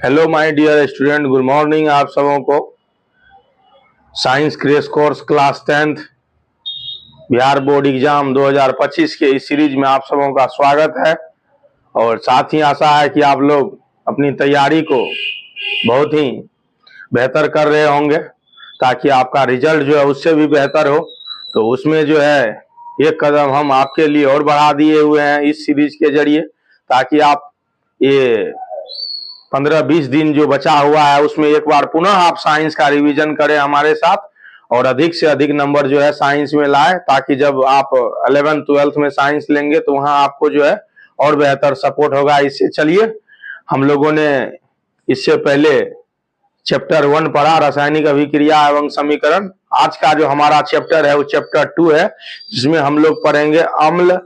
Hello my dear student, good morning आप सबों को। Science crash course class 10th Bihar board exam 2025 के इस सीरीज में आप सबों का स्वागत है। और साथ ही आशा है कि आप लोग अपनी तैयारी को बहुत ही बेहतर कर रहे होंगे ताकि आपका रिजल्ट जो है उससे भी बेहतर हो। तो उसमें जो है एक कदम हम आपके लिए और बढ़ा दिए हुए हैं इस सीरीज के जरिए, ताकि आप ये 15-20 दिन जो बचा हुआ है उसमें एक बार पुनः आप साइंस का रिवीजन करें हमारे साथ और अधिक से अधिक नंबर जो है साइंस में लाए, ताकि जब आप 11th-12th में साइंस लेंगे तो वहां आपको जो है और बेहतर सपोर्ट होगा। इससे चलिए, हम लोगों ने इससे पहले चैप्टर 1 पढ़ा, रासायनिक अभिक्रिया एवं समीकरण। आज का जो हमारा चैप्टर है वो चैप्टर 2 है, जिसमें हम लोग पढ़ेंगे अम्ल,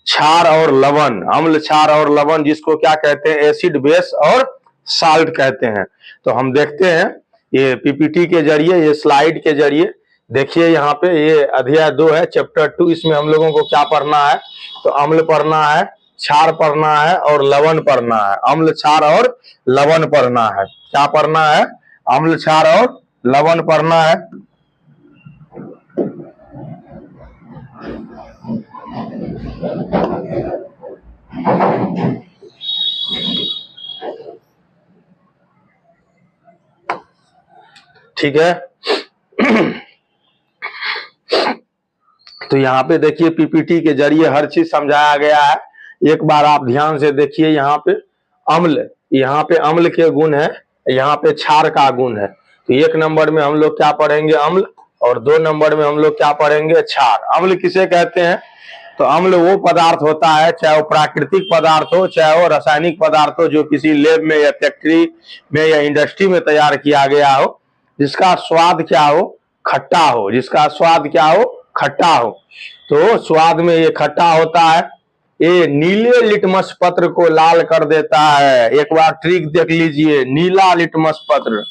क्षार और लवण। अम्ल, क्षार और लवण, जिसको क्या कहते हैं, एसिड, बेस और साल्ट कहते हैं। तो हम देखते हैं ये पीपीटी के जरिए, ये स्लाइड के जरिए। देखिए यहाँ पे ये अध्याय 2 है, चैप्टर 2। इसमें हम लोगों को क्या पढ़ना है, तो अम्ल पढ़ना है, क्षार पढ़ना है और लवण पढ़ना है। अम्ल, क्षार और लवण पढ़ना है। क्या पढ़ना है? अम्ल, क्षार और लवण पढ़ना है। ठीक है। तो यहाँ पे देखिए पीपीटी के जरिए हर चीज समझाया गया है। एक बार आप ध्यान से देखिए, यहाँ पे अम्ल, यहाँ पे अम्ल के गुण है, यहाँ पे क्षार का गुण है। तो 1 नंबर में हम लोग क्या पढ़ेंगे, अम्ल, और 2 नंबर में हम लोग क्या पढ़ेंगे, क्षार। अम्ल किसे कहते हैं? तो अम्ल वो पदार्थ होता है, चाहे वो प्राकृतिक पदार्थ हो चाहे वो रासायनिक पदार्थ हो, जो किसी लैब में या फैक्ट्री में या इंडस्ट्री में तैयार किया गया हो, जिसका स्वाद क्या हो, खट्टा हो। जिसका स्वाद क्या हो, खट्टा हो। तो स्वाद में ये खट्टा होता है। ये नीले लिटमस पत्र को लाल कर देता है। एक बार ट्रिक देख लीजिए, नीला लिटमस पत्र,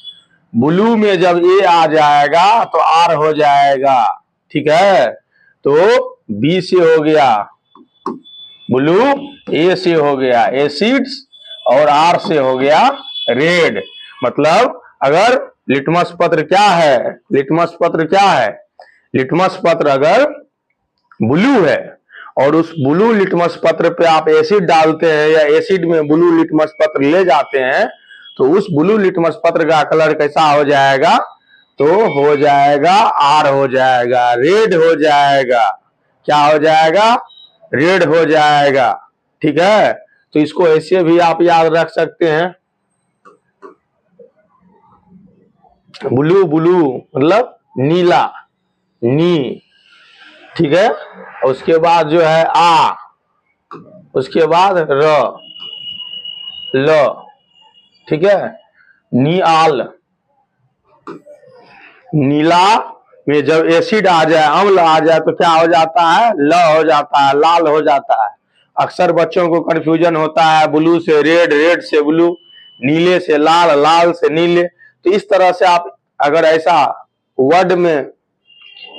ब्लू में जब ए आ जाएगा तो आर हो जाएगा। ठीक है, तो बी से हो गया ब्लू, ए से हो गया एसिड्स और आर से हो गया रेड। मतलब अगर लिटमस पत्र क्या है, लिटमस पत्र क्या है, लिटमस पत्र अगर ब्लू है और उस ब्लू लिटमस पत्र पे आप एसिड डालते हैं या एसिड में ब्लू लिटमस पत्र ले जाते हैं, तो उस ब्लू लिटमस पत्र का कलर कैसा हो जाएगा, तो हो जाएगा आर, हो जाएगा रेड, हो जाएगा क्या हो जाएगा, रेड हो जाएगा। ठीक है, तो इसको ऐसे भी आप याद रख सकते हैं, ब्लू, ब्लू मतलब नीला, नी। ठीक है, उसके बाद जो है आ, उसके बाद र, ल। ठीक है, निआल, नीला में जब एसिड आ जाए, अम्ल आ जाए, तो क्या हो जाता है, ल हो जाता है, लाल हो जाता है। अक्सर बच्चों को कंफ्यूजन होता है, ब्लू से रेड, रेड से ब्लू, नीले से लाल, लाल से नीले। तो इस तरह से आप अगर ऐसा वर्ड में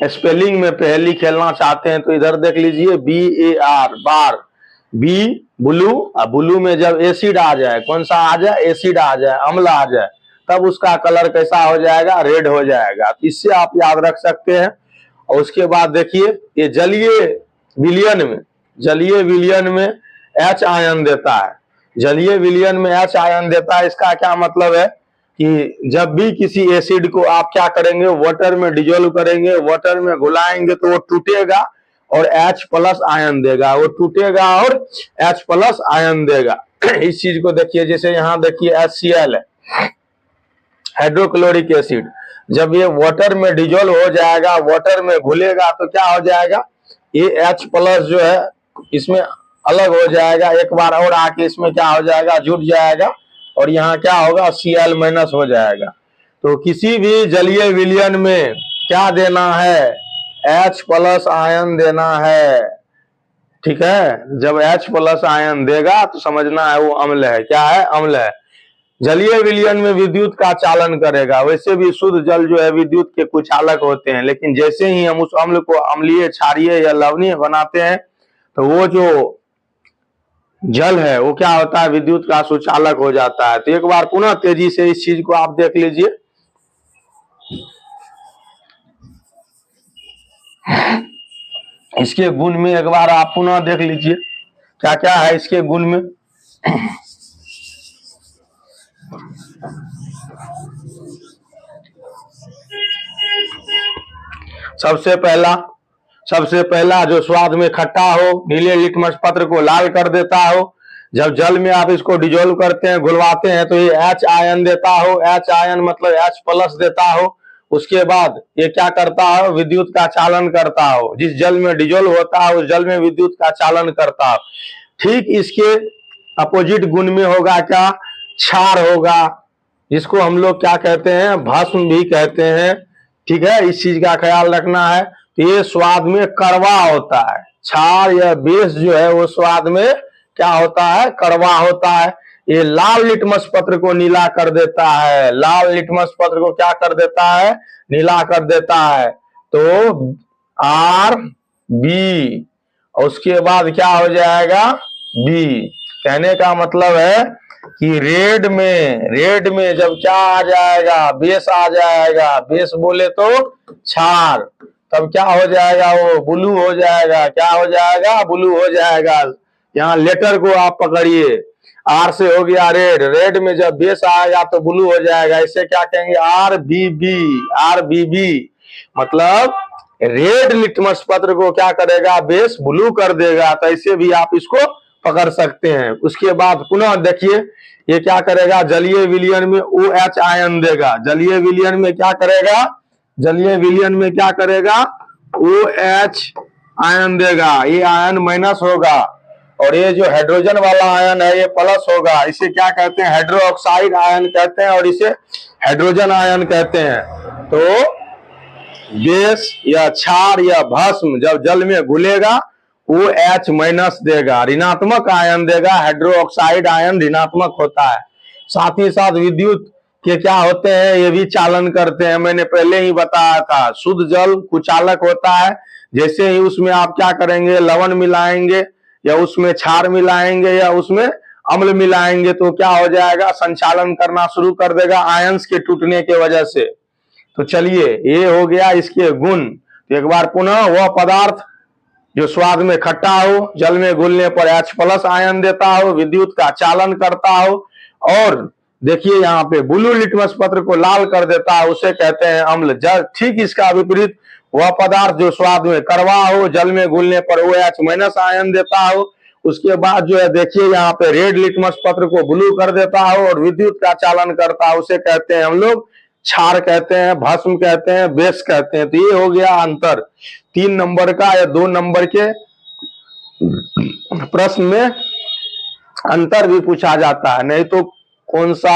स्पेलिंग में पहली खेलना चाहते हैं तो इधर देख लीजिए, BAR, बार, बी ब्लू, और ब्लू में जब एसिड आ जाए, कौन सा आ जाए, एसिड आ जाए, अम्ल आ जाए, तब उसका कलर कैसा हो जाएगा, रेड हो जाएगा। इससे आप याद रख सकते हैं। और उसके बाद देखिए, ये जलीय विलयन में, जलीय विलयन में H आयन देता है, जलीय विलयन में H आयन देता है। इसका क्या मतलब है कि जब भी किसी एसिड को आप क्या करेंगे, वाटर में डिजोल्व करेंगे, वाटर में घुलाएंगे, तो वो टूटेगा और H+ आयन देगा, वो टूटेगा और H+ आयन देगा। इस चीज को देखिए, जैसे यहाँ देखिए HCl है, हाइड्रोक्लोरिक एसिड। जब ये वाटर में डिजोल्व हो जाएगा, वाटर में घुलेगा, तो क्या हो जाएगा, ये H+ जो है इसमें अलग हो जाएगा, एक बार और आके इसमें क्या हो जाएगा, जुड़ जाएगा, और यहाँ क्या होगा, Cl- हो जाएगा। तो किसी भी जलीय विलयन में क्या देना है, H+ आयन देना है। ठीक है, जब H+ आयन देगा तो समझना है वो अम्ल है। क्या है, अम्ल है। जलीय विलयन में विद्युत का चालन करेगा। वैसे भी शुद्ध जल जो है विद्युत के कुछ चालक होते हैं, लेकिन जैसे ही हम उस अम्ल को अम्लीय, क्षारीय या लवणीय बनाते हैं, तो वो जो जल है वो क्या होता है, विद्युत का सुचालक हो जाता है। तो एक बार पुनः तेजी से इस चीज को आप देख लीजिए। इसके गुण में एक बार आप पुनः देख लीजिए क्या क्या है इसके गुण में। सबसे पहला जो स्वाद में खट्टा हो, नीले लिटमस पत्र को लाल कर देता हो। जब जल में आप इसको डिजोल्व करते हैं, घुलवाते हैं, तो ये H आयन देता हो। H आयन मतलब H+ देता हो। उसके बाद ये क्या करता हो, विद्युत का चालन करता हो। जिस जल में डिजोल्व होता है उस जल में विद्युत का चालन करता हो। ठीक इसके अपोजिट गुण में होगा क्या, क्षार होगा, जिसको हम लोग क्या कहते हैं, भस्म भी कहते हैं। ठीक है, इस चीज का ख्याल रखना है। तो ये स्वाद में कड़वा होता है। क्षार या बेस जो है वो स्वाद में क्या होता है, कड़वा होता है। ये लाल लिटमस पत्र को नीला कर देता है। लाल लिटमस पत्र को क्या कर देता है, नीला कर देता है। तो RB, और उसके बाद क्या हो जाएगा, B। कहने का मतलब है कि रेड में जब क्या आ जाएगा, बेस आ जाएगा। बेस बोले तो क्षार, तब क्या हो जाएगा, वो ब्लू हो जाएगा। क्या हो जाएगा, ब्लू हो जाएगा। यहाँ लेटर को आप पकड़िए, R से हो गया रेड। रेड में जब बेस आएगा तो ब्लू हो जाएगा। इसे क्या कहेंगे, RBB। मतलब रेड लिटमस पत्र को क्या करेगा, बेस ब्लू कर देगा। तो ऐसे भी आप इसको पकड़ सकते हैं। उसके बाद पुनः देखिए ये क्या करेगा, जलीय विलयन में OH आयन देगा। जलीय विलयन में क्या करेगा, जलीय विलयन में क्या करेगा, OH आयन देगा। ये आयन माइनस होगा, और ये जो हाइड्रोजन वाला आयन है ये प्लस होगा। इसे क्या कहते हैं, हाइड्रोक्साइड आयन कहते हैं, और इसे हाइड्रोजन आयन कहते हैं। तो बेस या क्षार या भस्म जब जल में घुलेगा OH- देगा, ऋणात्मक आयन देगा। हाइड्रोक्साइड आयन ऋणात्मक होता है। साथ ही साथ विद्युत के क्या होते हैं, ये भी चालन करते हैं। मैंने पहले ही बताया था, शुद्ध जल कुचालक होता है। जैसे ही उसमें आप क्या करेंगे, लवण मिलाएंगे या उसमें क्षार मिलाएंगे या उसमें अम्ल मिलाएंगे, तो क्या हो जाएगा, संचालन करना शुरू कर देगा आयंस के टूटने के वजह से। तो चलिए ये हो गया इसके गुण। तो एक बार पुनः, वह पदार्थ जो स्वाद में खट्टा हो, जल में घुलने पर H+ आयन देता हो, विद्युत का चालन करता हो, और देखिए यहाँ पे ब्लू लिटमस पत्र को लाल कर देता है, उसे कहते हैं अम्ल। ठीक इसका विपरीत, वह पदार्थ जो स्वाद में कड़वा हो, जल में घुलने पर OH- आयन देता हो। उसके बाद जो है देखिए यहाँ पे रेड लिटमस पत्र को ब्लू कर देता हो और विद्युत का चालन करता है, उसे कहते हैं हम लोग क्षार कहते हैं, भस्म कहते हैं, बेस कहते हैं। तो ये हो गया अंतर। 3 नंबर का या 2 नंबर के प्रश्न में अंतर भी पूछा जाता है। नहीं तो कौन सा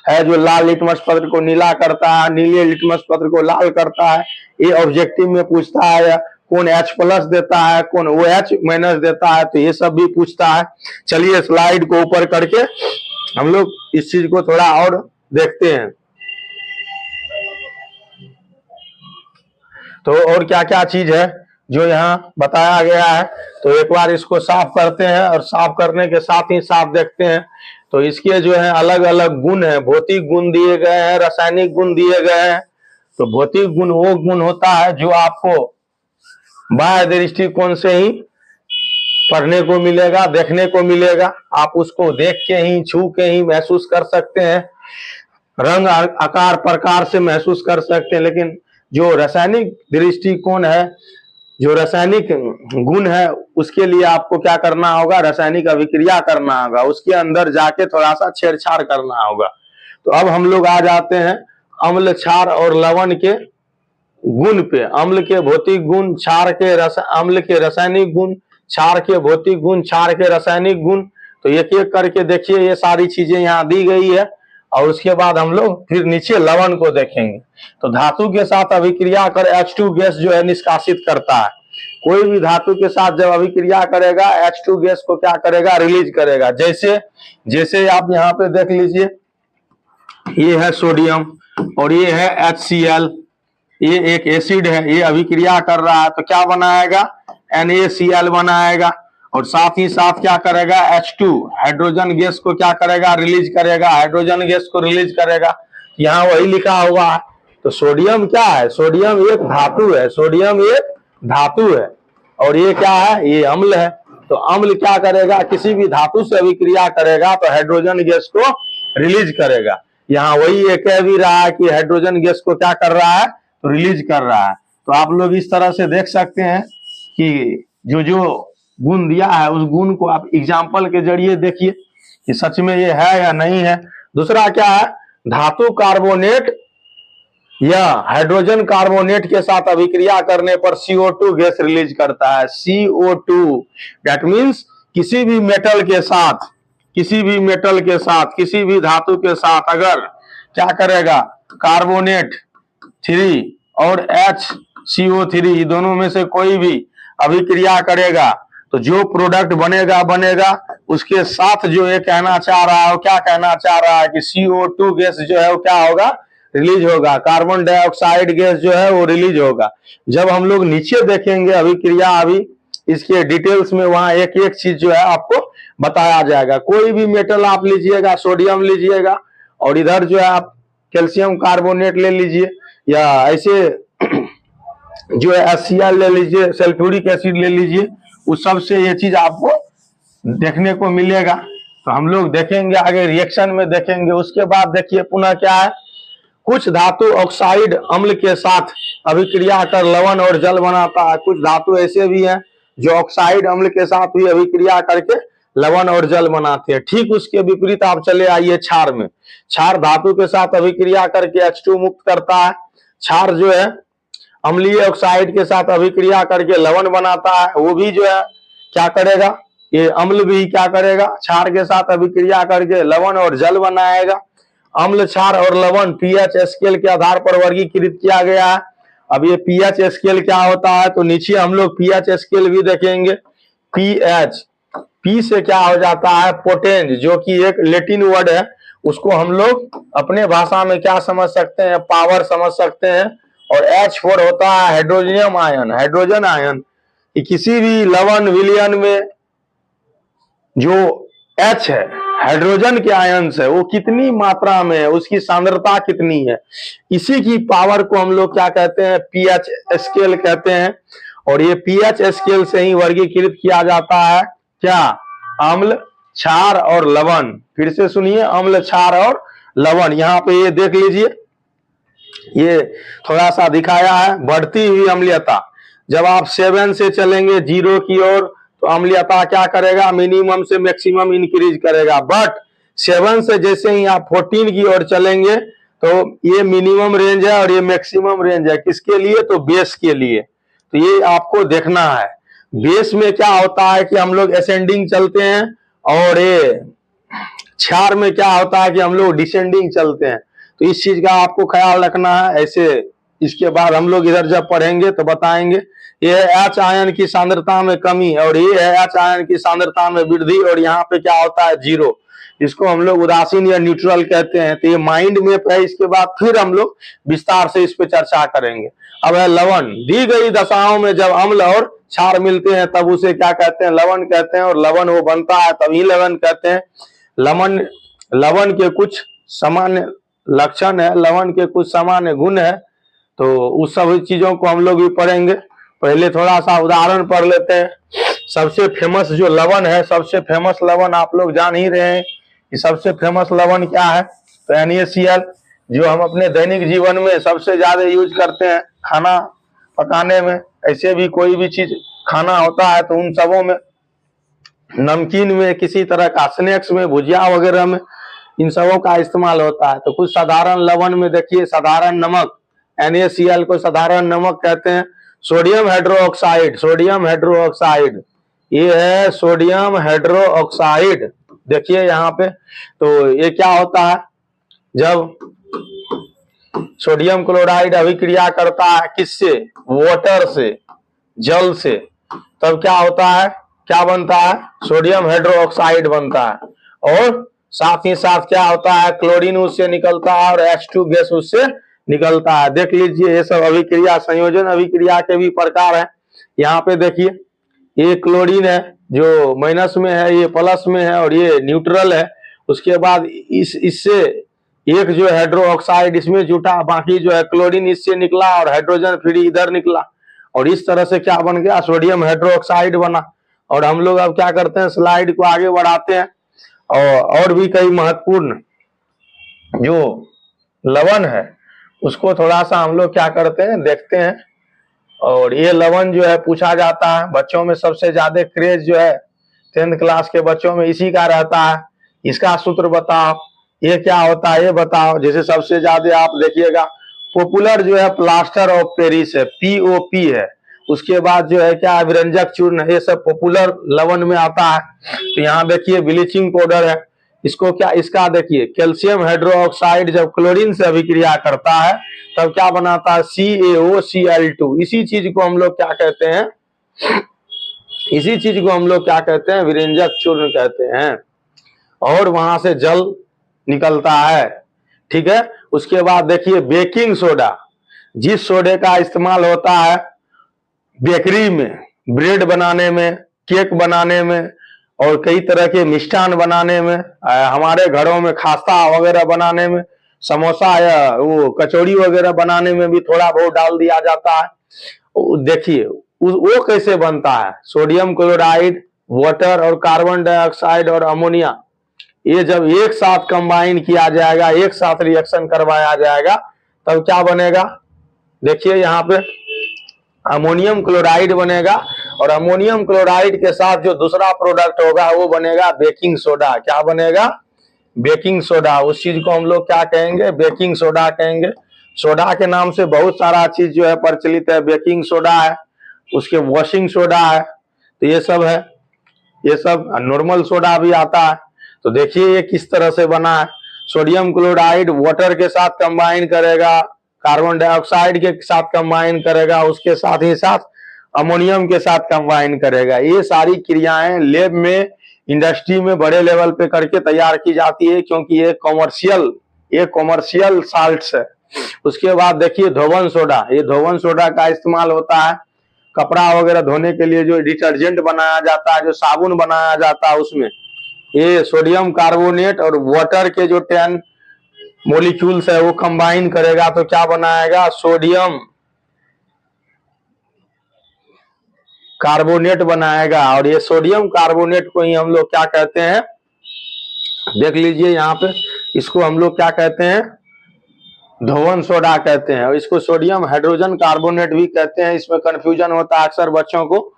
है जो लाल लिटमस पत्र को नीला करता है, नीले लिटमस पत्र को लाल करता है, ये ऑब्जेक्टिव में पूछता है। कौन H+ देता है, कौन OH- देता है, तो ये सब भी पूछता है। चलिए स्लाइड को ऊपर करके हम लोग इस चीज को थोड़ा और देखते हैं। तो और क्या क्या चीज है जो यहाँ बताया गया है, तो एक बार इसको साफ करते हैं, और साफ करने के साथ ही साफ देखते हैं। तो इसके जो है अलग अलग गुण है, भौतिक गुण दिए गए हैं, रासायनिक गुण दिए गए हैं। तो भौतिक गुण वो गुण होता है जो आपको बाह्य दृष्टिकोण से ही पढ़ने को मिलेगा, देखने को मिलेगा। आप उसको देख के ही, छू के ही महसूस कर सकते हैं, रंग आकार प्रकार से महसूस कर सकते हैं। लेकिन जो रासायनिक दृष्टिकोण है, जो रासायनिक गुण है, उसके लिए आपको क्या करना होगा, रासायनिक अभिक्रिया करना होगा, उसके अंदर जाके थोड़ा सा छेड़छाड़ करना होगा। तो अब हम लोग आ जाते हैं अम्ल, क्षार और लवण के गुण पे। अम्ल के भौतिक गुण, क्षार के अम्ल के रासायनिक गुण, क्षार के भौतिक गुण, क्षार के रासायनिक गुण। तो एक एक करके देखिए, ये सारी चीजें यहाँ दी गई है। और उसके बाद हम लोग फिर नीचे लवण को देखेंगे। तो धातु के साथ अभिक्रिया कर H2 गैस जो है निष्कासित करता है। कोई भी धातु के साथ जब अभिक्रिया करेगा, H2 गैस को क्या करेगा, रिलीज करेगा। जैसे जैसे आप यहाँ पे देख लीजिए, ये है सोडियम और ये है HCl, ये एक एसिड है, ये अभिक्रिया कर रहा है, तो क्या बनाएगा, NaCl बनाएगा। और साथ ही साथ क्या करेगा, H2 हाइड्रोजन गैस को क्या करेगा, रिलीज करेगा, हाइड्रोजन गैस को रिलीज करेगा। यहाँ वही लिखा हुआ है। तो सोडियम क्या है, सोडियम एक धातु है, सोडियम एक धातु है और ये क्या है, ये अम्ल है। तो अम्ल क्या करेगा, किसी भी धातु से अभिक्रिया करेगा तो हाइड्रोजन गैस को रिलीज करेगा। यहाँ वही ये कह भी रहा है कि हाइड्रोजन गैस को क्या कर रहा है, तो रिलीज कर रहा है। तो आप लोग इस तरह से देख सकते हैं कि जो जो गुण दिया है उस गुण को आप एग्जाम्पल के जरिए देखिए कि सच में ये है या नहीं है। दूसरा क्या है, धातु कार्बोनेट या हाइड्रोजन कार्बोनेट के साथ अभिक्रिया करने पर CO2 गैस रिलीज करता है। CO2 दैट मीन्स किसी भी मेटल के साथ, किसी भी मेटल के साथ, किसी भी धातु के साथ अगर क्या करेगा, कार्बोनेट 3 और HCO3 दोनों में से कोई भी अभिक्रिया करेगा तो जो प्रोडक्ट बनेगा उसके साथ जो ये कहना चाह रहा है, क्या कहना चाह रहा है कि CO2 गैस जो है वो क्या होगा, रिलीज होगा। कार्बन डाइऑक्साइड गैस जो है वो रिलीज होगा। जब हम लोग नीचे देखेंगे अभिक्रिया, अभी इसके डिटेल्स में वहां एक एक चीज जो है आपको बताया जाएगा। कोई भी मेटल आप लीजिएगा, सोडियम लीजिएगा और इधर जो है आप कैल्शियम कार्बोनेट ले लीजिए या ऐसे जो है HCl ले लीजिए, सल्फ्यूरिक एसिड ले लीजिए, उस सब से ये चीज आपको देखने को मिलेगा। तो हम लोग देखेंगे आगे रिएक्शन में देखेंगे। उसके बाद देखिए पुनः क्या है, कुछ धातु ऑक्साइड अम्ल के साथ अभिक्रिया कर लवण और जल बनाता है। कुछ धातु ऐसे भी हैं जो ऑक्साइड अम्ल के साथ भी अभिक्रिया करके लवण और जल बनाते हैं। ठीक उसके विपरीत आप चले आइए क्षार में। क्षार धातु के साथ अभिक्रिया करके H2 मुक्त करता है। क्षार जो है अम्लीय ऑक्साइड के साथ अभिक्रिया करके लवण बनाता है। वो भी जो है क्या करेगा, ये अम्ल भी क्या करेगा, क्षार के साथ अभिक्रिया करके लवण और जल बनाएगा। अम्ल, क्षार और लवण पीएच स्केल के आधार पर वर्गीकृत किया गया है। अब ये पीएच स्केल क्या होता है, तो नीचे हम लोग पीएच स्केल भी देखेंगे। पीएच, पी से क्या हो जाता है, पोटेंज, जो कि एक लैटिन वर्ड है। उसको हम लोग अपने भाषा में क्या समझ सकते हैं, पावर समझ सकते हैं। और H4 होता है हाइड्रोजन आयन, हाइड्रोजन आयन कि किसी भी लवण विलयन में जो H है हाइड्रोजन के आयन से, वो कितनी मात्रा में है, उसकी सांद्रता कितनी है, इसी की पावर को हम लोग क्या कहते हैं, पीएच स्केल कहते हैं। और ये पीएच स्केल से ही वर्गीकृत किया जाता है क्या, अम्ल, क्षार और लवण। फिर से सुनिए, अम्ल, क्षार और लवण। यहाँ पे ये देख लीजिए, ये थोड़ा सा दिखाया है बढ़ती हुई अम्लीयता। जब आप 7 से चलेंगे 0 की ओर तो अम्लीयता क्या करेगा, मिनिमम से मैक्सिमम इंक्रीज करेगा। बट 7 से जैसे ही आप 14 की ओर चलेंगे तो ये मिनिमम रेंज है और ये मैक्सिमम रेंज है। किसके लिए, तो बेस के लिए। तो ये आपको देखना है। बेस में क्या होता है कि हम लोग असेंडिंग चलते हैं और ये क्षार में क्या होता है कि हम लोग डिसेंडिंग चलते हैं। तो इस चीज का आपको ख्याल रखना है। ऐसे इसके बाद हम लोग इधर जब पढ़ेंगे तो बताएंगे। ये है H आयन की सांद्रता में कमी और ये है H आयन की सांद्रता में वृद्धि, और यहाँ पे क्या होता है, 0, जिसको हम लोग उदासीन या न्यूट्रल कहते हैं। तो ये माइंड में है। इसके बाद फिर हम लोग विस्तार से इस पे चर्चा करेंगे। अब है लवण। दी गई दशाओं में जब अम्ल और क्षार मिलते हैं तब उसे क्या कहते हैं, लवण कहते हैं। और लवण वो बनता है तभी लवण कहते हैं। लवण के कुछ सामान्य लक्षण है, लवण के कुछ सामान्य गुण है। तो उस सब चीजों को हम लोग भी पढ़ेंगे। पहले थोड़ा सा उदाहरण पढ़ लेते हैं। सबसे फेमस जो लवण है, सबसे फेमस लवण आप लोग जान ही रहे हैं कि सबसे फेमस लवण क्या है, तो NaCl, जो हम अपने दैनिक जीवन में सबसे ज्यादा यूज करते हैं खाना पकाने में। ऐसे भी कोई भी चीज खाना होता है तो उन सबों में, नमकीन में, किसी तरह का स्नैक्स में, भुजिया वगैरह में, इन सबों का इस्तेमाल होता है। तो कुछ साधारण लवण में देखिए, साधारण नमक, NaCl को साधारण नमक कहते हैं। सोडियम हाइड्रोक्साइड, सोडियम हाइड्रोक्साइड, ये है सोडियम हाइड्रोक्साइड। देखिए यहाँ पे, तो ये क्या होता है, जब सोडियम क्लोराइड अभिक्रिया करता है किससे, वाटर से, जल से, तब क्या होता है, क्या बनता है, सोडियम हाइड्रोक्साइड बनता है। और साथ ही साथ क्या होता है, क्लोरीन उससे निकलता है और H2 गैस उससे निकलता है। देख लीजिए, ये सब अभिक्रिया, संयोजन अभिक्रिया के भी प्रकार है। यहाँ पे देखिए, ये क्लोरीन है, जो माइनस में है ये प्लस में है और ये न्यूट्रल है। उसके बाद इससे एक जो हाइड्रो ऑक्साइड इसमें जुटा, बाकी जो है क्लोरीन इससे निकला और हाइड्रोजन फ्री इधर निकला, और इस तरह से क्या बन गया, सोडियम हाइड्रोक्साइड बना। और हम लोग अब क्या करते हैं, स्लाइड को आगे बढ़ाते हैं और भी कई महत्वपूर्ण जो लवण है उसको थोड़ा सा हम लोग क्या करते हैं, देखते हैं। और ये लवण जो है पूछा जाता है बच्चों में, सबसे ज्यादा क्रेज जो है 10th क्लास के बच्चों में इसी का रहता है। इसका सूत्र बताओ, ये क्या होता है ये बताओ। जैसे सबसे ज्यादा आप देखिएगा पॉपुलर जो है प्लास्टर ऑफ पेरिस है, POP है। उसके बाद जो है क्या, विरंजक चूर्ण, ये सब पॉपुलर लवण में आता है। तो यहाँ देखिए ब्लीचिंग पाउडर है, इसको क्या, इसका देखिए कैल्शियम हाइड्रोक्साइड जब क्लोरीन से अभिक्रिया करता है तब क्या बनाता है, CaOCl2। इसी चीज को हम लोग क्या कहते हैं, इसी चीज को हम लोग क्या कहते हैं, विरंजक चूर्ण कहते हैं। और वहां से जल निकलता है, ठीक है। उसके बाद देखिए बेकिंग सोडा, जिस सोडे का इस्तेमाल होता है बेकरी में, ब्रेड बनाने में, केक बनाने में और कई तरह के मिष्ठान बनाने में, हमारे घरों में खास्ता वगैरह बनाने में, समोसा या वो कचौड़ी वगैरह बनाने में भी थोड़ा बहुत डाल दिया जाता है। देखिए वो कैसे बनता है, सोडियम क्लोराइड, वाटर और कार्बन डाइऑक्साइड और अमोनिया, ये जब एक साथ कंबाइन किया जाएगा, एक साथ रिएक्शन करवाया जाएगा तब क्या बनेगा, देखिए यहाँ पे अमोनियम क्लोराइड बनेगा। और अमोनियम क्लोराइड के साथ जो दूसरा प्रोडक्ट होगा वो बनेगा बेकिंग सोडा। क्या बनेगा, बेकिंग सोडा। उस चीज को हम लोग क्या कहेंगे, बेकिंग सोडा कहेंगे। सोडा के नाम से बहुत सारा चीज जो है प्रचलित है, बेकिंग सोडा है, उसके वॉशिंग सोडा है, तो ये सब है। ये सब नॉर्मल सोडा भी आता है। तो देखिए ये किस तरह से बना है, सोडियम क्लोराइड वाटर के साथ कंबाइन करेगा, कार्बन डाइऑक्साइड के साथ कंबाइन करेगा, उसके साथ ही साथ अमोनियम के साथ कंबाइन करेगा। ये सारी क्रियाएं लैब में, इंडस्ट्री में बड़े लेवल पे करके तैयार की जाती है, क्योंकि ये कॉमर्शियल साल्ट्स है। उसके बाद देखिए धोवन सोडा, ये धोवन सोडा का इस्तेमाल होता है कपड़ा वगैरह धोने के लिए, जो डिटर्जेंट बनाया जाता है, जो साबुन बनाया जाता है, उसमें ये सोडियम कार्बोनेट और वाटर के जो 10 मॉलिक्यूल्स है वो कंबाइन करेगा तो क्या बनाएगा, सोडियम कार्बोनेट बनाएगा। और ये सोडियम कार्बोनेट को ही हम लोग क्या कहते हैं, देख लीजिए यहाँ पे, इसको हम लोग क्या कहते हैं, धोवन सोडा कहते हैं। और इसको सोडियम हाइड्रोजन कार्बोनेट भी कहते हैं। इसमें कंफ्यूजन होता है अक्सर बच्चों को।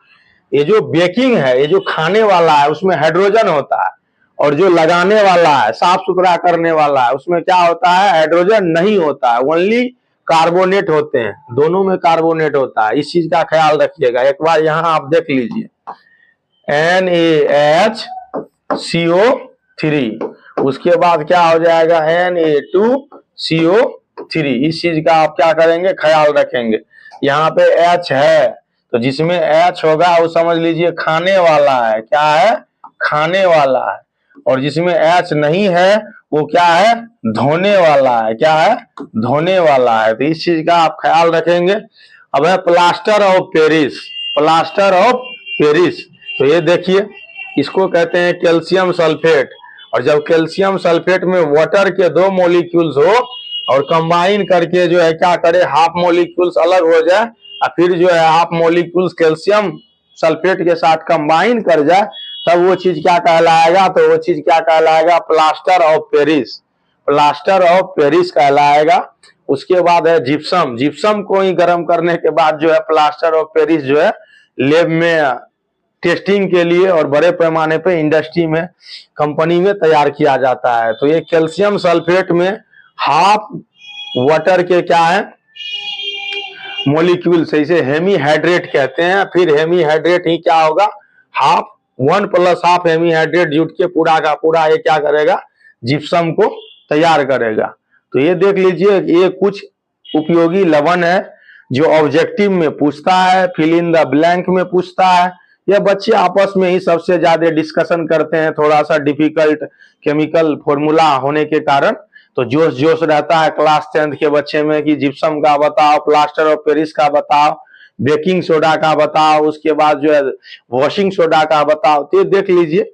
ये जो बेकिंग है, ये जो खाने वाला है उसमें हाइड्रोजन होता है, और जो लगाने वाला है, साफ सुथरा करने वाला है, उसमें क्या होता है, हाइड्रोजन नहीं होता है, ओनली कार्बोनेट होते हैं। दोनों में कार्बोनेट होता है, इस चीज का ख्याल रखिएगा। एक बार यहाँ आप देख लीजिए NaHCO3, उसके बाद क्या हो जाएगा Na2CO3। इस चीज का आप क्या करेंगे, ख्याल रखेंगे। यहाँ पे H है तो जिसमें H होगा वो समझ लीजिए खाने वाला है। क्या है, खाने वाला है। और जिसमें H नहीं है वो क्या है, धोने वाला है। क्या है, धोने वाला है। तो इस चीज का आप ख्याल रखेंगे। अब है plaster of Paris, plaster of Paris. तो ये देखिए, इसको कहते हैं कैल्शियम सल्फेट। और जब कैल्शियम सल्फेट में वाटर के 2 मॉलिक्यूल्स हो और कंबाइन करके जो है क्या करे, हाफ मॉलिक्यूल्स अलग हो जाए और फिर जो है हाफ मॉलिक्यूल्स कैल्शियम सल्फेट के साथ कंबाइन कर जाए, तब वो चीज क्या कहलाएगा, तो वो चीज क्या कहलाएगा, plaster of Paris. Plaster of Paris कहलाएगा। उसके बाद है जिप्सम। जिप्सम को ही गर्म करने के बाद जो है प्लास्टर ऑफ पेरिस जो है लैब में टेस्टिंग के लिए और बड़े पैमाने पे इंडस्ट्री में, कंपनी में तैयार किया जाता है। तो ये कैल्शियम सल्फेट में हाफ वाटर के क्या है, मॉलिक्यूल से, इसे हेमीहाइड्रेट कहते हैं। फिर हेमीहाइड्रेट ही क्या होगा, हाफ 1 + हाफ हेमीहाइड्रेट जुट के पूरा का पूरा ये क्या करेगा, जिप्सम को तैयार करेगा। तो ये देख लीजिए, ये कुछ उपयोगी लवण है जो ऑब्जेक्टिव में पूछता है, फिल इन द ब्लैंक में पूछता है। ये बच्चे आपस में ही सबसे ज्यादा डिस्कशन करते हैं, थोड़ा सा डिफिकल्ट केमिकल फॉर्मूला होने के कारण। तो जोश रहता है क्लास 10th के बच्चे में कि जिप्सम का बताओ, प्लास्टर ऑफ पेरिस का बताओ, बेकिंग सोडा का बताओ, उसके बाद जो है वॉशिंग सोडा का बताओ। तो ये देख लीजिए,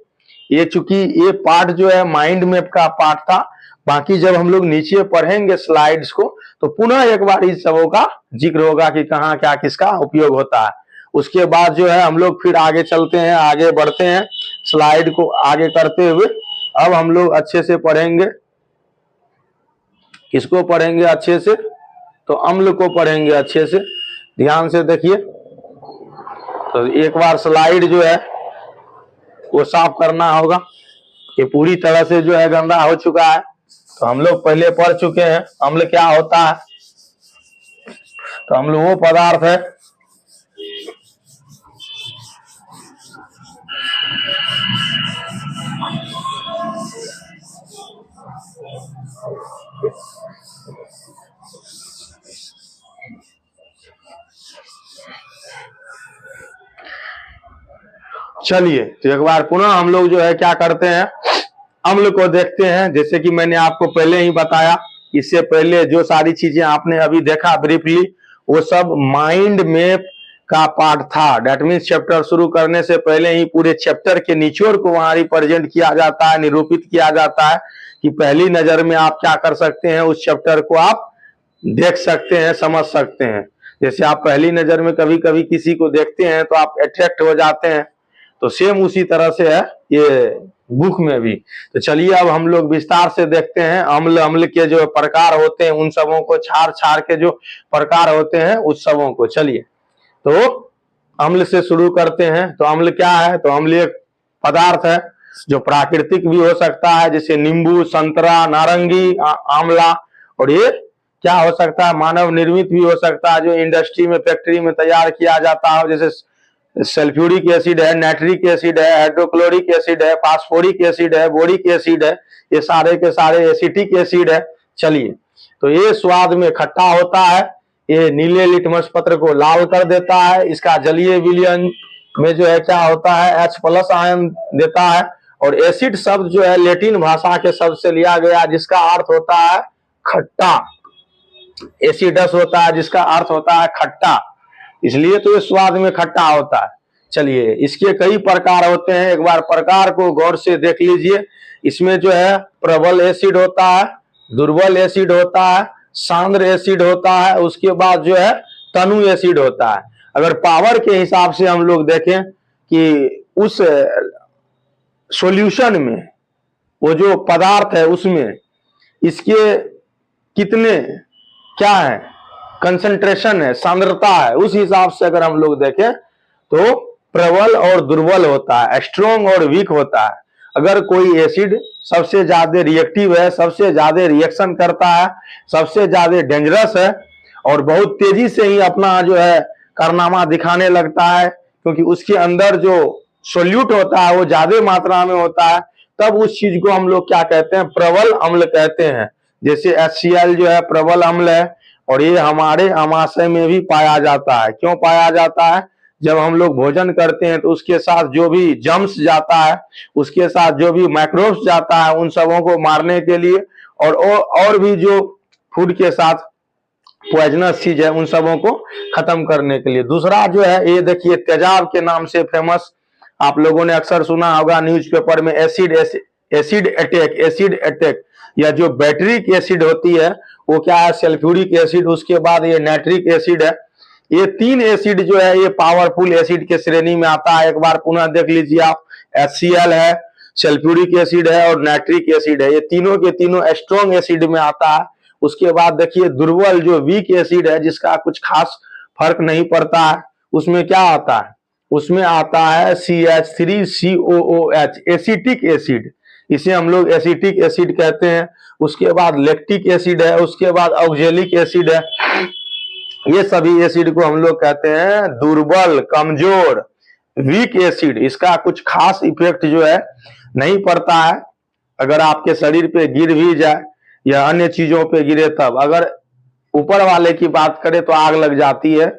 ये चूंकि ये पार्ट जो है माइंड मैप का पार्ट था, बाकी जब हम लोग नीचे पढ़ेंगे स्लाइड्स को तो पुनः एक बार इस सबों का जिक्र होगा कि कहाँ क्या किसका उपयोग होता है। उसके बाद जो है हम लोग फिर आगे चलते हैं, आगे बढ़ते हैं, स्लाइड को आगे करते हुए अब हम लोग अच्छे से पढ़ेंगे। किसको पढ़ेंगे अच्छे से? तो अम्ल को पढ़ेंगे अच्छे से। ध्यान से देखिए, तो एक बार स्लाइड जो है वो साफ करना होगा, ये पूरी तरह से जो है गंदा हो चुका है। तो हम लोग पहले पढ़ चुके हैं अम्ल क्या होता है। तो अम्ल वो पदार्थ है चलिए, तो एक बार पुनः हम लोग जो है क्या करते हैं, अम्ल को देखते हैं। जैसे कि मैंने आपको पहले ही बताया, इससे पहले जो सारी चीजें आपने अभी देखा ब्रीफली, वो सब माइंड मैप का पार्ट था। डेट मीन्स चैप्टर शुरू करने से पहले ही पूरे चैप्टर के निचोड़ को वहां रिप्रेजेंट किया जाता है, निरूपित किया जाता है कि पहली नजर में आप क्या कर सकते हैं, उस चैप्टर को आप देख सकते हैं, समझ सकते हैं। जैसे आप पहली नजर में कभी कभी किसी को देखते हैं तो आप अट्रैक्ट हो जाते हैं, तो सेम उसी तरह से है ये बुक में भी। तो चलिए अब हम लोग विस्तार से देखते हैं अम्ल, अम्ल के जो प्रकार होते हैं उन सबों को, छार छार के जो प्रकार होते हैं उस सबों को। चलिए, तो अम्ल से शुरू करते हैं। तो अम्ल क्या है? तो अम्ल एक पदार्थ है जो प्राकृतिक भी हो सकता है, जैसे नींबू, संतरा, नारंगी, आंवला। और ये क्या हो सकता है? मानव निर्मित भी हो सकता है, जो इंडस्ट्री में, फैक्ट्री में तैयार किया जाता है, जैसे सल्फ्यूरिक एसिड है, नाइट्रिक एसिड है, हाइड्रोक्लोरिक एसिड है, फास्फोरिक एसिड है, बोरिक एसिड है, ये सारे के सारे एसिटिक एसिड है। चलिए, तो ये स्वाद में खट्टा होता है, ये नीले लिटमस पत्र को लाल कर देता है, इसका जलीय विलयन में जो है क्या होता है, H+ आयन देता है। और एसिड शब्द जो है लैटिन भाषा के शब्द से लिया गया, जिसका अर्थ होता है खट्टा। एसिडस होता है जिसका अर्थ होता है खट्टा, इसलिए तो ये स्वाद में खट्टा होता है। चलिए, इसके कई प्रकार होते हैं, एक बार प्रकार को गौर से देख लीजिए। इसमें जो है प्रबल एसिड होता है, दुर्बल एसिड होता है, सांद्र एसिड होता है, उसके बाद जो है तनु एसिड होता है। अगर पावर के हिसाब से हम लोग देखें कि उस सॉल्यूशन में, वो जो पदार्थ है उसमें इसके कितने क्या है, कंसंट्रेशन है, सांद्रता है, उस हिसाब से अगर हम लोग देखें तो प्रबल और दुर्बल होता है, स्ट्रॉन्ग और वीक होता है। अगर कोई एसिड सबसे ज्यादा रिएक्टिव है, सबसे ज्यादा रिएक्शन करता है, सबसे ज्यादा डेंजरस है और बहुत तेजी से ही अपना जो है कारनामा दिखाने लगता है, क्योंकि उसके अंदर जो सोल्यूट होता है वो ज्यादा मात्रा में होता है, तब उस चीज को हम लोग क्या कहते हैं, प्रबल अम्ल कहते हैं। जैसे HCl जो है प्रबल अम्ल है, और ये हमारे आमाशय में भी पाया जाता है। क्यों पाया जाता है? जब हम लोग भोजन करते हैं तो उसके साथ जो भी जम्स जाता है, उसके साथ जो भी माइक्रोब्स जाता है, उन सबों को मारने के लिए, और भी जो फूड के साथ पॉइजनस चीज है उन सबों को खत्म करने के लिए। दूसरा जो है, ये देखिए तेजाब के नाम से फेमस, आप लोगों ने अक्सर सुना होगा न्यूज़पेपर में, एसिड अटैक, या जो बैटरिक एसिड होती है वो क्या है, सल्फ्यूरिक एसिड, उसके बाद ये नाइट्रिक एसिड है। ये तीन एसिड जो है ये पावरफुल एसिड के श्रेणी में आता है। एक बार पुनः देख लीजिए आप, HCl है, सल्फ्यूरिक एसिड है और नाइट्रिक एसिड है, ये तीनों के तीनों स्ट्रॉन्ग एसिड में आता है। उसके बाद देखिए दुर्बल जो वीक एसिड है, जिसका कुछ खास फर्क नहीं पड़ता है, उसमें क्या आता है, उसमें आता है CH3COOH, एसिटिक एसिड, इसे हम लोग एसिटिक एसिड कहते हैं। उसके बाद लैक्टिक एसिड है, उसके बाद ऑक्जेलिक एसिड है। ये सभी एसिड को हम लोग कहते हैं दुर्बल, कमजोर, वीक एसिड। इसका कुछ खास इफेक्ट जो है नहीं पड़ता है, अगर आपके शरीर पे गिर भी जाए या अन्य चीजों पे गिरे तब। अगर ऊपर वाले की बात करें तो आग लग जाती है,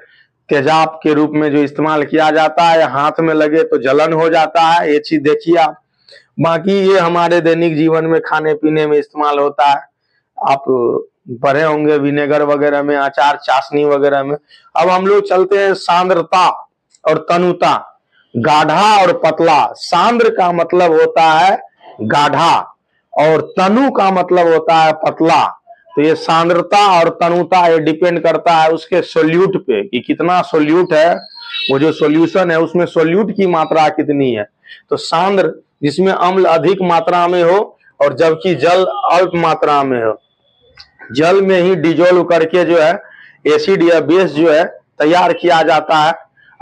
तेजाब के रूप में जो इस्तेमाल किया जाता है, हाथ में लगे तो जलन हो जाता है, ये चीज देखिए आप। बाकी ये हमारे दैनिक जीवन में खाने पीने में इस्तेमाल होता है। आप पढ़े होंगे विनेगर वगैरह में, अचार चाशनी वगैरह में। अब हम लोग चलते हैं सांद्रता और तनुता, गाढ़ा और पतला। सांद्र का मतलब होता है गाढ़ा और तनु का मतलब होता है पतला। तो ये सांद्रता और तनुता ये डिपेंड करता है उसके सोल्यूट पे कि कितना सोल्यूट है, वो जो सोल्यूशन है उसमें सोल्यूट की मात्रा कितनी है। तो सांद्र जिसमें अम्ल अधिक मात्रा में हो और जबकि जल अल्प मात्रा में हो। जल में ही डिजोल्व करके जो है एसिड या बेस जो है तैयार किया जाता है।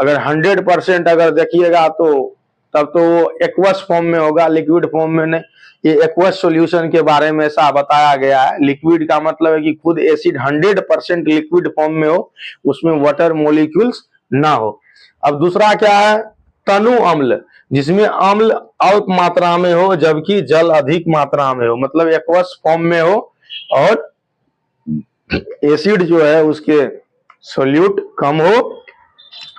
अगर 100% अगर देखिएगा तो तब तो वो एक्वस फॉर्म में होगा, लिक्विड फॉर्म में नहीं। ये एक्वस सॉल्यूशन के बारे में ऐसा बताया गया है। लिक्विड का मतलब है कि खुद एसिड 100% लिक्विड फॉर्म में हो, उसमें वाटर मॉलिक्यूल्स ना हो। अब दूसरा क्या है, तनु अम्ल, जिसमें अम्ल अल्प मात्रा में हो जबकि जल अधिक मात्रा में हो, मतलब एक्वस फॉर्म में हो और एसिड जो है उसके सोल्यूट कम हो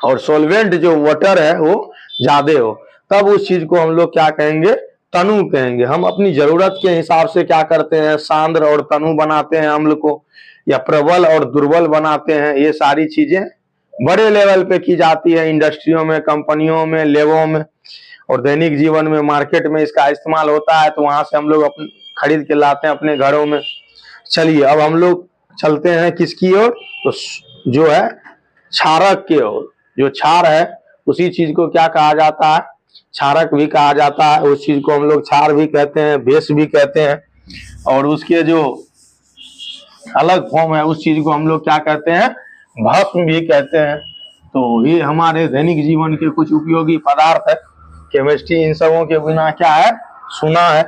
और सॉल्वेंट जो वाटर है वो ज्यादा हो, तब उस चीज को हम लोग क्या कहेंगे, तनु कहेंगे। हम अपनी जरूरत के हिसाब से क्या करते हैं, सांद्र और तनु बनाते हैं अम्ल को, या प्रबल और दुर्बल बनाते हैं। ये सारी चीजें बड़े लेवल पे की जाती है, इंडस्ट्रियों में, कंपनियों में, लैबों में, और दैनिक जीवन में मार्केट में इसका इस्तेमाल होता है। तो वहां से हम लोग अपने खरीद के लाते हैं अपने घरों में। चलिए अब हम लोग चलते हैं किसकी ओर, तो जो है क्षारक की ओर। जो क्षार है उसी चीज को क्या कहा जाता है, क्षारक भी कहा जाता है। उस चीज को हम लोग क्षार भी कहते हैं, बेस भी कहते हैं, और उसके जो अलग फॉर्म है उस चीज को हम लोग क्या कहते हैं, भस्म भी कहते हैं। तो ये हमारे दैनिक जीवन के कुछ उपयोगी पदार्थ है। केमिस्ट्री इन सबों के बिना क्या है, सुना है।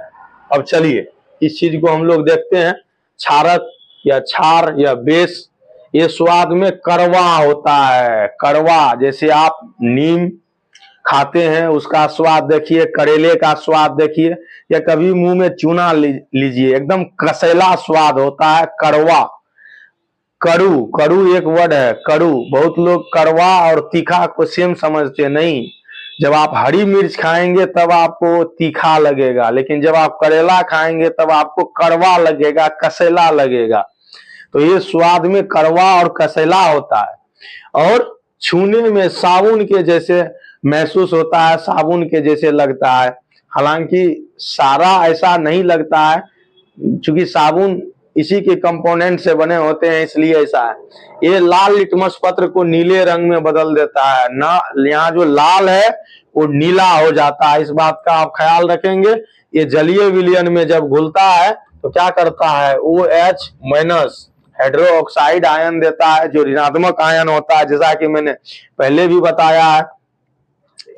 अब चलिए इस चीज को हम लोग देखते हैं। क्षारक या क्षार या बेस, ये स्वाद में कड़वा होता है। कड़वा, जैसे आप नीम खाते हैं उसका स्वाद देखिए, करेले का स्वाद देखिए, या कभी मुंह में चूना लीजिए, एकदम कसैला स्वाद होता है, कड़वा। कड़ू, कड़ू एक वर्ड है, कड़ू। बहुत लोग कड़वा और तीखा को सेम समझते नहीं। जब आप हरी मिर्च खाएंगे तब आपको तीखा लगेगा, लेकिन जब आप करेला खाएंगे तब आपको कड़वा लगेगा, कसैला लगेगा। तो ये स्वाद में कड़वा और कसैला होता है, और छूने में साबुन के जैसे महसूस होता है, साबुन के जैसे लगता है। हालांकि सारा ऐसा नहीं लगता है, क्योंकि साबुन इसी के कंपोनेंट से बने होते हैं, इसलिए ऐसा है। ये लाल लिटमस पत्र को नीले रंग में बदल देता है ना, यहाँ जो लाल है वो नीला हो जाता है। इस बात का आप ख्याल रखेंगे। ये जलीय विलयन में जब घुलता है तो क्या करता है, OH- हाइड्रोक्साइड आयन देता है, जो ऋणात्मक आयन होता है, जैसा कि मैंने पहले भी बताया है।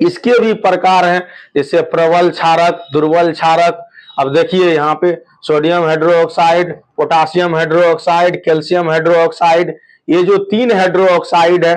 इसके भी प्रकार हैं, जैसे प्रबल क्षारक, दुर्बल क्षारक। अब देखिए यहाँ पे sodium hydroxide, potassium hydroxide, calcium hydroxide, ये जो 3 हाइड्रोक्साइड है,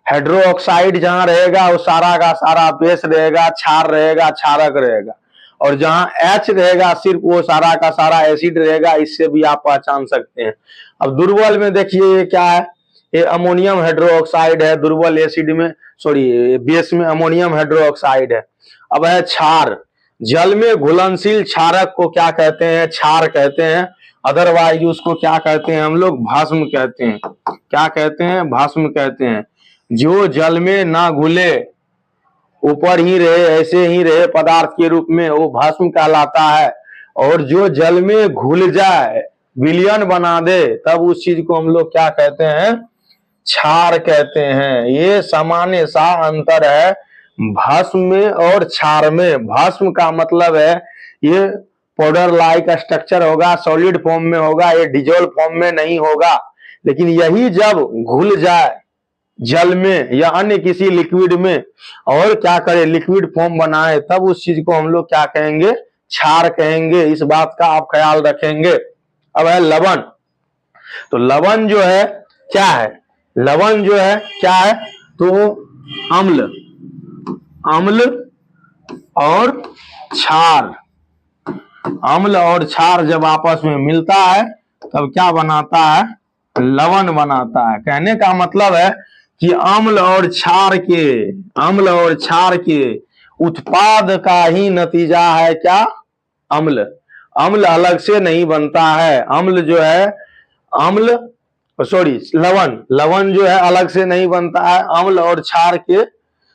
हाइड्रोक्साइड जहां रहेगा वो सारा का सारा बेस रहेगा, क्षार रहेगा, क्षारक रहेगा। और जहां H रहेगा सिर्फ वो सारा का सारा एसिड रहेगा। इससे भी आप पहचान सकते हैं। अब दुर्बल में देखिए ये क्या है, ये अमोनियम हाइड्रोक्साइड है। दुर्बल एसिड में, सॉरी बेस में अमोनियम हाइड्रोक्साइड है। अब है क्षार, जल में घुलनशील क्षारक को क्या कहते हैं, क्षार कहते हैं। अदरवाइज उसको क्या कहते हैं हम लोग, भस्म कहते हैं। क्या कहते हैं, भस्म कहते हैं। जो जल में ना घुले, ऊपर ही रहे, ऐसे ही रहे पदार्थ के रूप में, वो भस्म कहलाता है। और जो जल में घुल जाए, विलयन बना दे, तब उस चीज को हम लोग क्या कहते हैं, क्षार कहते हैं। ये सामान्य सा अंतर है भस्म में और क्षार में। भस्म का मतलब है ये पाउडर लाइक स्ट्रक्चर होगा, सॉलिड फॉर्म में होगा, ये डिजोल्व फॉर्म में नहीं होगा। लेकिन यही जब घुल जाए जल में या अन्य किसी लिक्विड में और क्या करे, लिक्विड फॉर्म बनाए, तब उस चीज को हम लोग क्या कहेंगे, क्षार कहेंगे। इस बात का आप ख्याल रखेंगे। अब है लवण। तो लवण जो है क्या है, लवण जो है क्या है, तो अम्ल, अम्ल और क्षार। अम्ल और क्षार जब आपस में मिलता है तब क्या बनाता है, लवण बनाता है। कहने का मतलब है कि अम्ल और क्षार के, अम्ल और क्षार के उत्पाद का ही नतीजा है क्या, अम्ल। अम्ल अलग से नहीं बनता है। अम्ल जो है, अम्ल सॉरी लवण, लवण जो है अलग से नहीं बनता है। अम्ल और क्षार के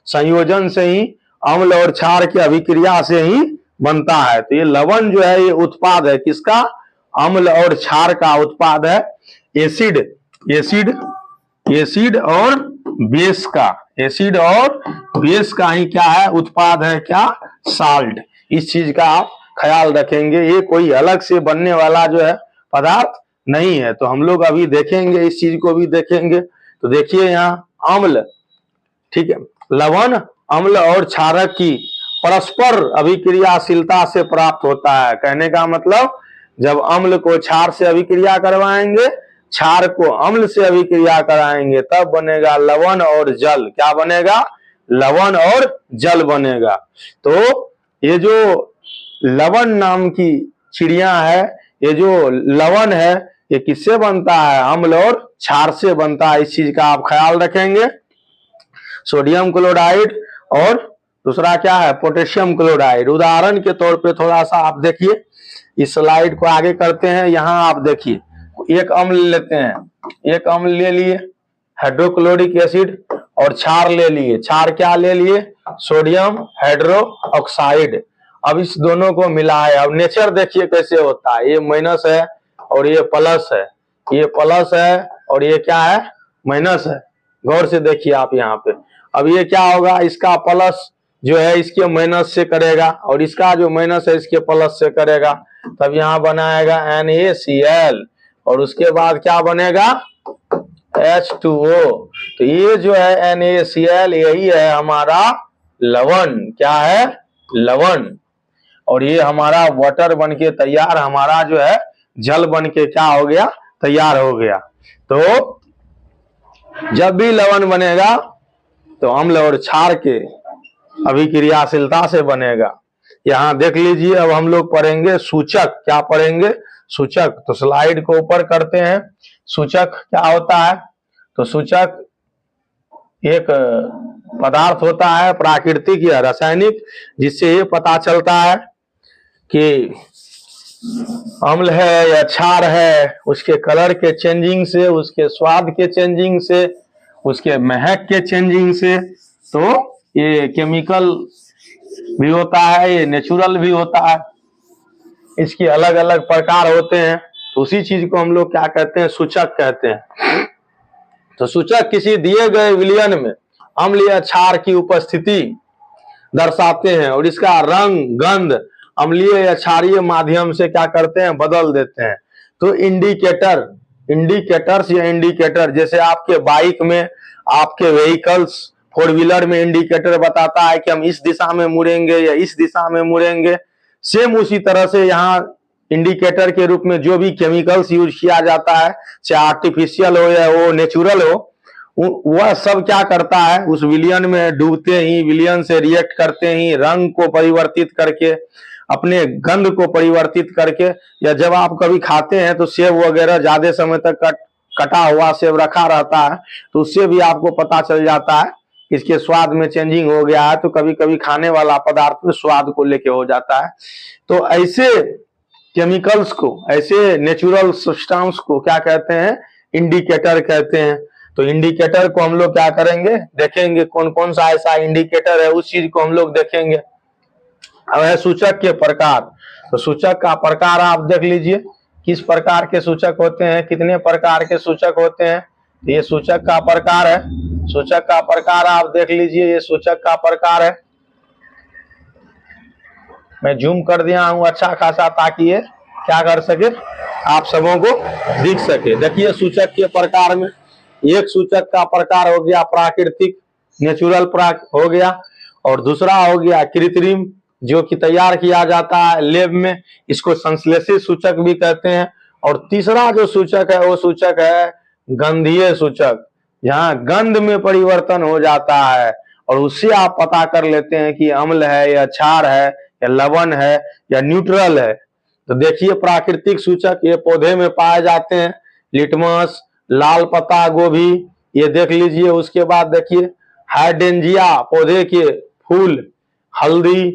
संयोजन से ही, अम्ल और क्षार की अभिक्रिया से ही बनता है। तो ये लवण जो है ये उत्पाद है किसका? अम्ल और क्षार का उत्पाद है। एसिड, एसिड, एसिड और बेस का, एसिड और बेस का ही क्या है? उत्पाद है क्या? साल्ट। इस चीज का आप ख्याल रखेंगे, ये कोई अलग से बनने वाला जो है पदार्थ नहीं है। तो हम लोग अभी देखेंगे, इस चीज को भी देखेंगे। तो देखिए यहाँ अम्ल, ठीक है, लवण अम्ल और क्षारक की परस्पर अभिक्रियाशीलता से प्राप्त होता है। कहने का मतलब जब अम्ल को क्षार से अभिक्रिया करवाएंगे, क्षार को अम्ल से अभिक्रिया कराएंगे, तब बनेगा लवण और जल। क्या बनेगा? लवण और जल बनेगा। तो ये जो लवण नाम की चिड़िया है, ये जो लवण है, ये किससे बनता है? अम्ल और क्षार से बनता है। इस चीज का आप ख्याल रखेंगे। सोडियम क्लोराइड और दूसरा क्या है? Potassium chloride. उदाहरण के तौर पे थोड़ा सा आप देखिए, इस स्लाइड को आगे करते हैं। यहाँ आप देखिए, एक अम्ल लेते हैं, एक अम्ल ले लिए हाइड्रोक्लोरिक एसिड, और क्षार ले लिए। क्षार क्या ले लिए? Sodium hydro oxide. अब इस दोनों को मिलाए, अब नेचर देखिए कैसे होता है। ये माइनस है और ये प्लस है, ये प्लस है और ये क्या है? माइनस है। गौर से देखिए आप यहाँ पे। अब ये क्या होगा? इसका प्लस जो है इसके माइनस से करेगा, और इसका जो माइनस है इसके प्लस से करेगा, तब यहाँ बनाएगा NaCl, और उसके बाद क्या बनेगा? H2O। तो ये जो है NaCl, यही है हमारा लवण। क्या है? लवण। और ये हमारा वाटर बन के तैयार, हमारा जो है जल बन के क्या हो गया? तैयार हो गया। तो जब भी लवण बनेगा तो अम्ल और क्षार के अभिक्रियाशीलता से बनेगा। यहां देख लीजिए, अब हम लोग पढ़ेंगे सूचक। क्या पढ़ेंगे? सूचक। तो स्लाइड को ऊपर करते हैं। सूचक क्या होता है? तो सूचक एक पदार्थ होता है, प्राकृतिक या रासायनिक, जिससे ये पता चलता है कि अम्ल है या क्षार है, उसके कलर के चेंजिंग से, उसके स्वाद के चेंजिंग से, उसके महक के चेंजिंग से। तो ये केमिकल भी होता है, ये नेचुरल भी होता है, इसके अलग अलग प्रकार होते हैं। तो उसी चीज को हम लोग क्या कहते हैं? सूचक कहते हैं। तो सूचक किसी दिए गए विलयन में अम्ल या क्षार की उपस्थिति दर्शाते हैं, और इसका रंग, गंध अम्लीय या क्षारीय माध्यम से क्या करते हैं? बदल देते हैं। तो इंडिकेटर, इंडिकेटर्स या इंडिकेटर, जैसे आपके बाइक में, आपके व्हीकल्स, फोर व्हीलर में इंडिकेटर बताता है कि हम इस दिशा में मुड़ेंगे या इस दिशा में मुड़ेंगे। सेम उसी तरह से यहाँ इंडिकेटर के रूप में जो भी केमिकल्स यूज किया जाता है, चाहे आर्टिफिशियल हो या वो नेचुरल हो, वह सब क्या करता है? उस विलयन में डूबते ही, विलयन से रिएक्ट करते ही, रंग को परिवर्तित करके, अपने गंध को परिवर्तित करके, या जब आप कभी खाते हैं तो सेब वगैरह ज्यादा समय तक कटा हुआ सेब रखा रहता है, तो उससे भी आपको पता चल जाता है इसके स्वाद में चेंजिंग हो गया है। तो कभी कभी खाने वाला पदार्थ में स्वाद को लेके हो जाता है। तो ऐसे केमिकल्स को, ऐसे नेचुरल सब्सटेंस को क्या कहते हैं? इंडिकेटर कहते हैं। तो इंडिकेटर को हम लोग क्या करेंगे? देखेंगे कौन कौन सा ऐसा इंडिकेटर है, उस चीज को हम लोग देखेंगे। अब है सूचक के प्रकार। तो सूचक का प्रकार आप देख लीजिए, किस प्रकार के सूचक होते हैं, कितने प्रकार के सूचक होते हैं। ये सूचक का प्रकार है। सूचक का प्रकार आप देख लीजिए, ये सूचक का प्रकार है। मैं जूम कर दिया हूं अच्छा खासा, ताकि ये क्या कर सके, आप सबों को दिख सके। देखिए सूचक के प्रकार में, एक सूचक का प्रकार हो गया प्राकृतिक, नेचुरल हो गया, और दूसरा हो गया कृत्रिम, जो कि तैयार किया जाता है लैब में, इसको संश्लेषित सूचक भी कहते हैं। और तीसरा जो सूचक है वो सूचक है गंधीय सूचक, जहाँ गंध में परिवर्तन हो जाता है, और उससे आप पता कर लेते हैं कि अम्ल है या क्षार है या लवण है या न्यूट्रल है। तो देखिए प्राकृतिक सूचक ये पौधे में पाए जाते हैं, लिटमस, लाल पत्ता गोभी, ये देख लीजिए। उसके बाद देखिए हाइड्रेंजिया, पौधे के फूल, हल्दी,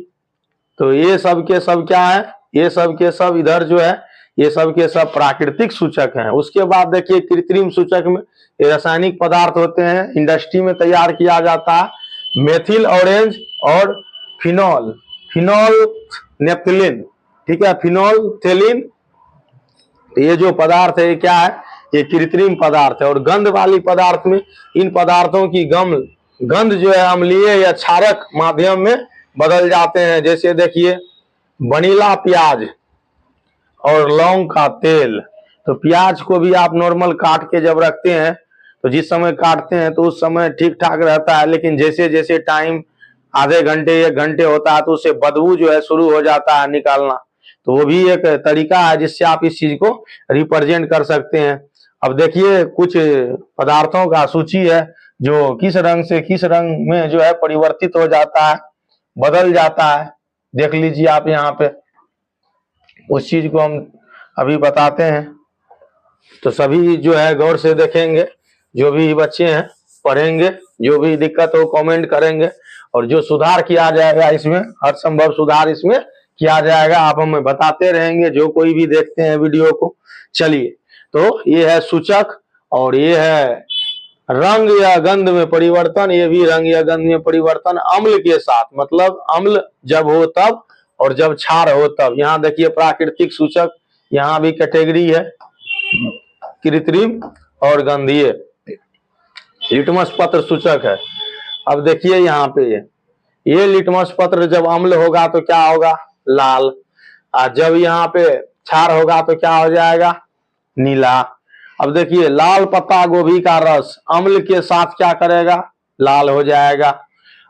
तो ये सब के सब क्या है? ये सब के सब इधर जो है ये सब के सब प्राकृतिक सूचक हैं। उसके बाद देखिए कृत्रिम सूचक में ये रासायनिक पदार्थ होते हैं, इंडस्ट्री में तैयार किया जाता है। मेथिल ऑरेंज और फिनॉल, फिनॉल नेप्थलीन, ठीक है, फिनोल्फथालीन, ये जो पदार्थ है ये क्या है, ये कृत्रिम पदार्थ है। और गंध वाली पदार्थ में इन पदार्थों की गंध जो है अम्लीय या क्षारक माध्यम में बदल जाते हैं। जैसे देखिए वनीला प्याज और लौंग का तेल। तो प्याज को भी आप नॉर्मल काट के जब रखते हैं तो जिस समय काटते हैं तो उस समय ठीक ठाक रहता है, लेकिन जैसे जैसे टाइम आधे घंटे 1 घंटे होता है तो उससे बदबू जो है शुरू हो जाता है निकालना। तो वो भी एक तरीका है जिससे आप इस चीज को रिप्रेजेंट कर सकते हैं। अब देखिए कुछ पदार्थों का सूची है जो किस रंग से किस रंग में जो है परिवर्तित हो जाता है, बदल जाता है। देख लीजिए आप यहाँ पे, उस चीज को हम अभी बताते हैं। तो सभी जो है गौर से देखेंगे, जो भी बच्चे हैं पढ़ेंगे, जो भी दिक्कत हो कमेंट करेंगे और जो सुधार किया जाएगा इसमें हर संभव सुधार इसमें किया जाएगा। आप हमें बताते रहेंगे जो कोई भी देखते हैं वीडियो को। चलिए, तो ये है सूचक और ये है रंग या गंध में परिवर्तन। ये भी रंग या गंध में परिवर्तन अम्ल के साथ, मतलब अम्ल जब हो तब और जब क्षार हो तब। यहाँ देखिए प्राकृतिक सूचक, यहाँ भी कैटेगरी है कृत्रिम और गंधीय। लिटमस पत्र सूचक है। अब देखिए यहाँ पे ये लिटमस पत्र जब अम्ल होगा तो क्या होगा, लाल। और जब यहाँ पे क्षार होगा तो क्या हो जाएगा, नीला। अब देखिए लाल पत्ता गोभी का रस अम्ल के साथ क्या करेगा, लाल हो जाएगा,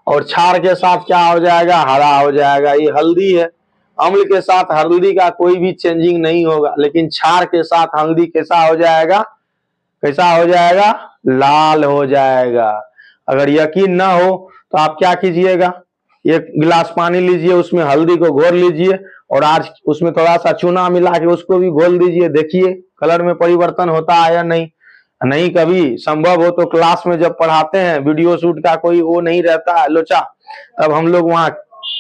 और क्षार के साथ क्या हो जाएगा, हरा हो जाएगा। ये हल्दी है, अम्ल के साथ हल्दी का कोई भी चेंजिंग नहीं होगा, लेकिन क्षार के साथ हल्दी कैसा हो जाएगा, कैसा हो जाएगा, लाल हो जाएगा। अगर यकीन ना हो तो आप क्या कीजिएगा, एक गिलास पानी लीजिए, उसमें हल्दी को घोल लीजिए और आज उसमें थोड़ा सा चूना मिला के उसको भी घोल दीजिए। देखिए कलर में परिवर्तन होता है या नहीं। नहीं कभी संभव हो तो क्लास में जब पढ़ाते हैं वीडियो शूट का कोई वो नहीं रहता है लोचा, तब हम लोग वहाँ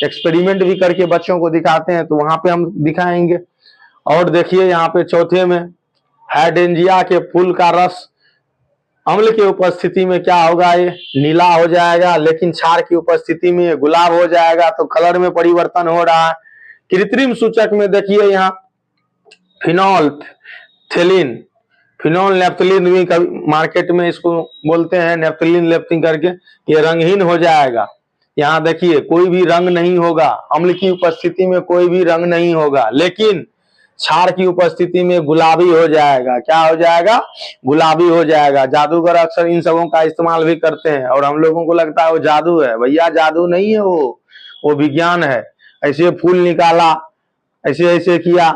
एक्सपेरिमेंट भी करके बच्चों को दिखाते हैं, तो वहां पे हम दिखाएंगे। और देखिए यहाँ पे चौथे में हाइड्रेंजिया के फूल का रस अम्ल की उपस्थिति में क्या होगा, ये नीला हो जाएगा, लेकिन क्षार की उपस्थिति में गुलाब हो जाएगा। तो कलर में परिवर्तन हो रहा है। कृत्रिम सूचक में देखिए यहाँ फिनोल्फथालीन, फिनोल नेप्थलीन भी मार्केट में इसको बोलते हैं, नेप्थलीन लेप्थिन करके, ये रंगहीन हो जाएगा। यहाँ देखिए कोई भी रंग नहीं होगा, अम्ल की उपस्थिति में कोई भी रंग नहीं होगा, लेकिन क्षार की उपस्थिति में गुलाबी हो जाएगा। क्या हो जाएगा, गुलाबी हो जाएगा। जादूगर अक्सर इन सबों का इस्तेमाल भी करते हैं और हम लोगों को लगता है वो जादू है। भैया जादू नहीं है, वो विज्ञान है। ऐसे फूल निकाला, ऐसे ऐसे किया,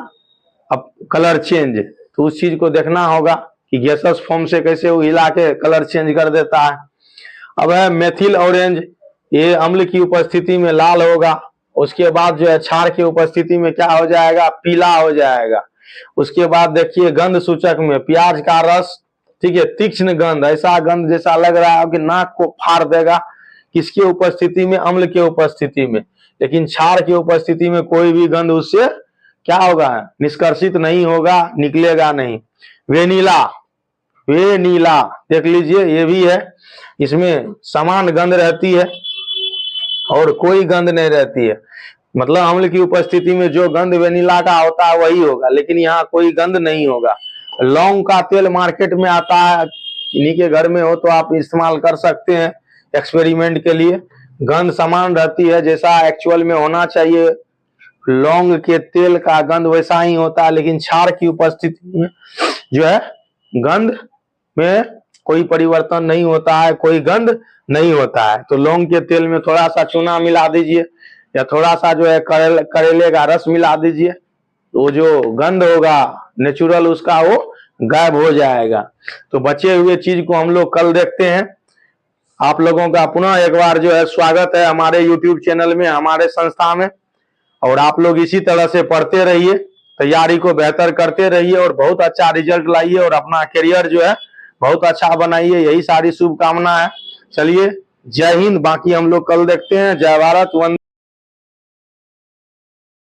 अब कलर चेंज। तो उस चीज को देखना होगा कि गैसेस फॉर्म से कैसे वो हिला के कलर चेंज कर देता है। अब है मेथिल ऑरेंज, ये अम्ल की उपस्थिति में लाल होगा। उसके बाद जो है क्षार की उपस्थिति में क्या हो जाएगा, पीला हो जाएगा। उसके बाद देखिए गंध सूचक में प्याज का रस, ठीक है, तीक्ष्ण गंध, ऐसा गंध जैसा लग रहा है कि नाक को फाड़ देगा। किसकी उपस्थिति में, अम्ल की उपस्थिति में। लेकिन क्षार की उपस्थिति में कोई भी गंध उससे क्या होगा, निष्कर्षित नहीं होगा, निकलेगा नहीं। वेनिला, वेनिला देख लीजिए, ये भी है, इसमें समान गंध रहती है और कोई गंध नहीं रहती है। मतलब अम्ल की उपस्थिति में जो गंध वेनिला का होता है वही होगा, लेकिन यहाँ कोई गंध नहीं होगा। लौंग का तेल मार्केट में आता है, इन्हीं के घर में हो तो आप इस्तेमाल कर सकते हैं एक्सपेरिमेंट के लिए। गंध समान रहती है जैसा एक्चुअल में होना चाहिए। लौंग के तेल का गंध वैसा ही होता है, लेकिन क्षार की उपस्थिति में जो है गंध में कोई परिवर्तन नहीं होता है, कोई गंध नहीं होता है। तो लौंग के तेल में थोड़ा सा चूना मिला दीजिए या थोड़ा सा जो है करेले का रस मिला दीजिए, तो जो गंध होगा नेचुरल उसका वो गायब हो जाएगा। तो बचे हुए चीज को हम लोग कल देखते हैं। आप लोगों का पुनः एक बार जो है स्वागत है हमारे यूट्यूब चैनल में, हमारे संस्था में। और आप लोग इसी तरह से पढ़ते रहिए, तैयारी को बेहतर करते रहिए और बहुत अच्छा रिजल्ट लाइए और अपना करियर जो है बहुत अच्छा बनाइए। यही सारी शुभकामना है। चलिए, जय हिंद। बाकी हम लोग कल देखते हैं। जय भारत, वंदे